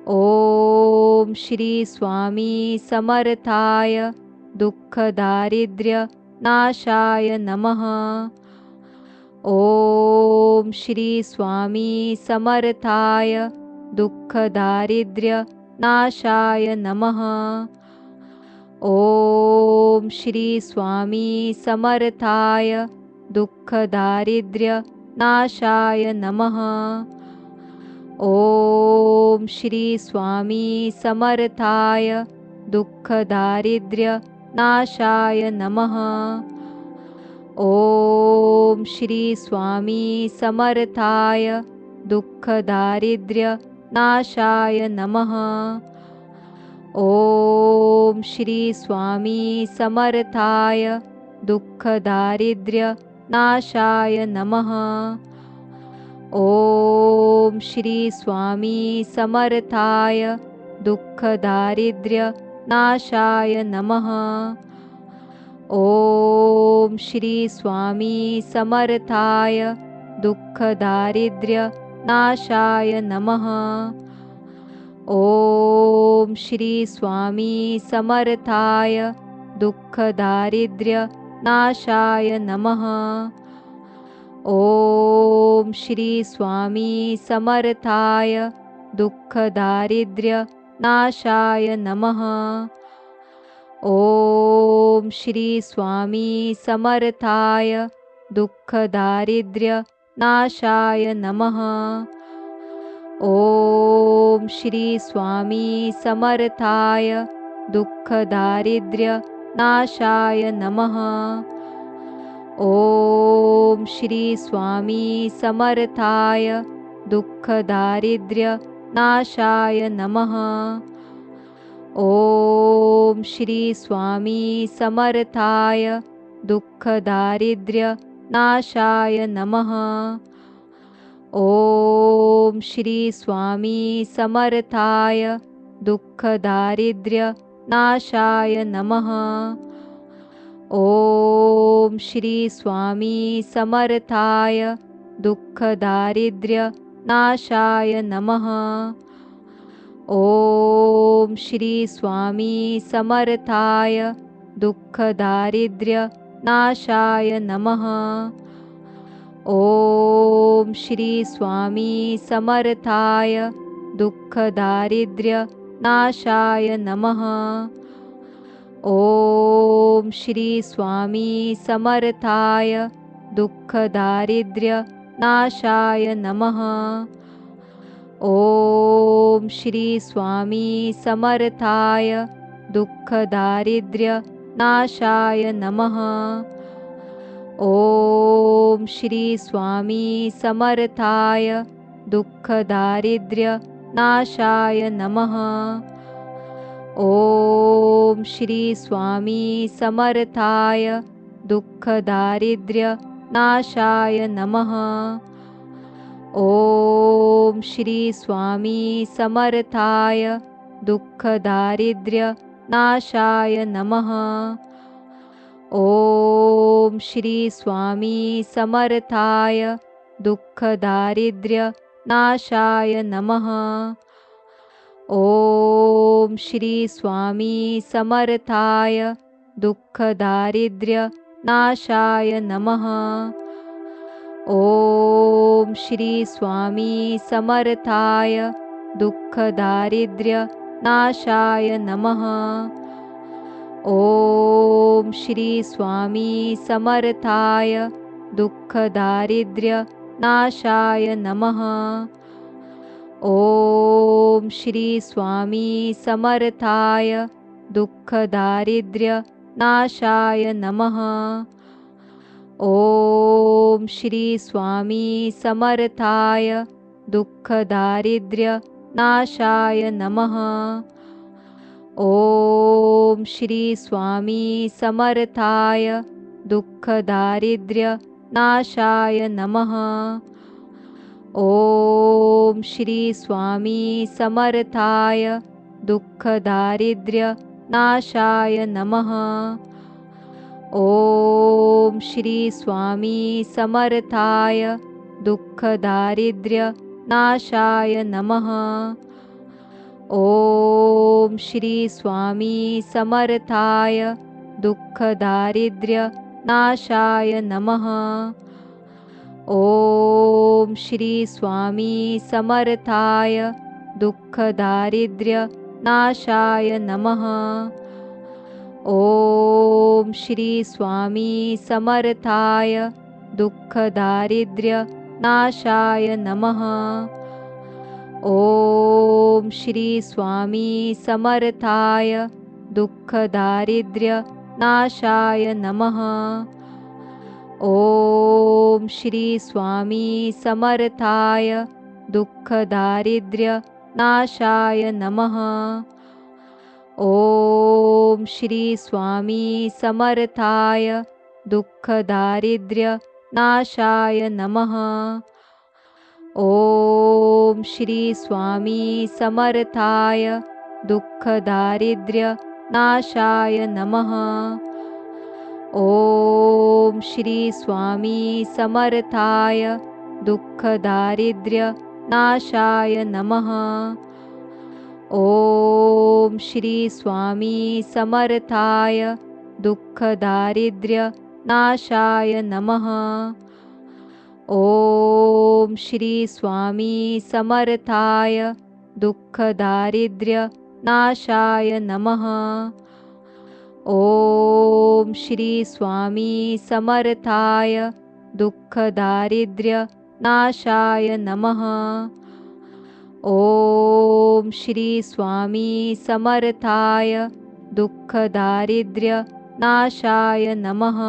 ॐ श्री स्वामी समर्थाय दुःखदारिद्र्यनाशाय नमः। ॐ श्री स्वामी समर्थाय दुःखदारिद्र्यनाशाय नमः। ॐ श्री स्वामी समर्थाय दुःखदारिद्र्यनाशाय नमः। ॐ श्री स्वामी समर्थाय दुःखदारिद्र्यनाशाय नमः। ॐ श्री स्वामी समर्थाय दुःखदारिद्र्यनाशाय नमः। ॐ श्री स्वामी समर्थाय दुःखदारिद्र्यनाशाय नमः। ॐ श्री स्वामी समर्थाय दुःखदारिद्र्यनाशाय नमः। ॐ श्री स्वामी समर्थाय दुःखदारिद्र्यनाशाय नमः। ॐ श्री स्वामी समर्थाय दुःखदारिद्र्यनाशाय नमः। ॐ श्री स्वामी समर्थाय दुःखदारिद्र्यनाशाय नमः। ॐ श्री स्वामी समर्थाय दुःखदारिद्र्यनाशाय नमः। ॐ श्री स्वामी समर्थाय दुःखदारिद्र्यनाशाय नमः। ॐ श्री स्वामी समर्थाय दुःखदारिद्र्यनाशाय नमः। ॐ श्री स्वामी समर्थाय दुःखदारिद्र्यनाशाय नमः। ॐ श्री स्वामी समर्थाय दुःखदारिद्र्यनाशाय नमः। ॐ श्री स्वामी समर्थाय दुःखदारिद्र्यनाशाय नमः। ॐ श्री स्वामी समर्थाय दुःखदारिद्र्यनाशाय नमः। ॐ श्री स्वामी समर्थाय दुःखदारिद्र्यनाशाय नमः। ॐ श्री स्वामी समर्थाय दुःखदारिद्र्यनाशाय नमः। ॐ श्री स्वामी समर्थाय दुःखदारिद्र्यनाशाय नमः। ॐ श्री स्वामी समर्थाय दुःखदारिद्र्यनाशाय नमः। ॐ श्री स्वामी समर्थाय दुःखदारिद्र्यनाशाय नमः। ॐ श्री स्वामी समर्थाय दुःखदारिद्र्यनाशाय नमः। ॐ श्री स्वामी समर्थाय दुःखदारिद्र्यनाशाय नमः। ॐ श्री स्वामी समर्थाय दुःखदारिद्र्यनाशाय नमः। ॐ श्री स्वामी समर्थाय दुःखदारिद्र्यनाशाय नमः। ॐ श्री स्वामी समर्थाय दुःखदारिद्र्यनाशाय नमः। ॐ श्री स्वामी समर्थाय दुःखदारिद्र्यनाशाय नमः। ॐ श्री स्वामी समर्थाय दुःखदारिद्र्यनाशाय नमः। ॐ श्री स्वामी समर्थाय दुःखदारिद्र्यनाशाय नमः। ॐ श्री स्वामी समर्थाय दुःखदारिद्र्यनाशाय नमः। ॐ श्री स्वामी समर्थाय दुःखदारिद्र्यनाशाय नमः। ॐ श्री स्वामी समर्थाय दुःखदारिद्र्यनाशाय नमः। ॐ श्री स्वामी समर्थाय दुःखदारिद्र्यनाशाय नमः। ॐ श्री स्वामी समर्थाय दुःखदारिद्र्यनाशाय नमः। ॐ श्री स्वामी समर्थाय दुःखदारिद्र्यनाशाय नमः। ॐ श्री स्वामी समर्थाय दुःखदारिद्र्यनाशाय नमः। ॐ श्री स्वामी समर्थाय दुःखदारिद्र्यनाशाय नमः। ॐ श्री स्वामी समर्थाय दुःखदारिद्र्यनाशाय नमः। ॐ श्री स्वामी समर्थाय दुःखदारिद्र्यनाशाय नमः। ॐ श्री स्वामी समर्थाय दुःखदारिद्र्यनाशाय नमः। ॐ श्री स्वामी समर्थाय दुःखदारिद्र्यनाशाय नमः। ॐ श्री स्वामी समर्थाय दुःखदारिद्र्यनाशाय नमः। ॐ श्री स्वामी समर्थाय दुःखदारिद्र्यनाशाय नमः।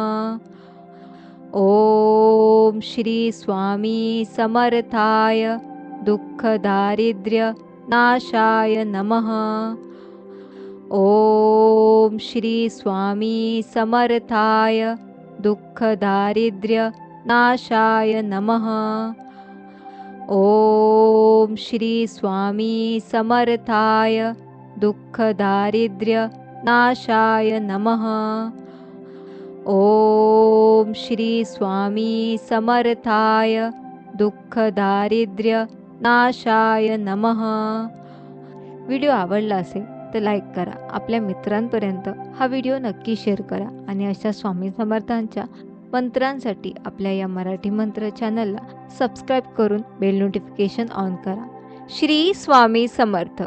ॐ श्री स्वामी समर्थाय दुःखदारिद्र्यनाशाय नमः। ॐ श्री स्वामी समर्थाय दुःखदारिद्र्यनाशाय नमः। ॐ श्री स्वामी समर्थाय दुःखदारिद्र्यनाशाय नमः। ॐ श्री स्वामी समर्थाय दुःखदारिद्र्यनाशाय नमः। व्हिडिओ आवडला असेल तर लाईक करा. आपल्या मित्रांपर्यंत हा व्हिडिओ नक्की शेअर करा आणि अशा स्वामी समर्थांच्या मंत्रांसाठी आपल्या या मराठी मंत्र चॅनलला सबस्क्राईब करून बेल नोटिफिकेशन ऑन करा. श्री स्वामी समर्थ.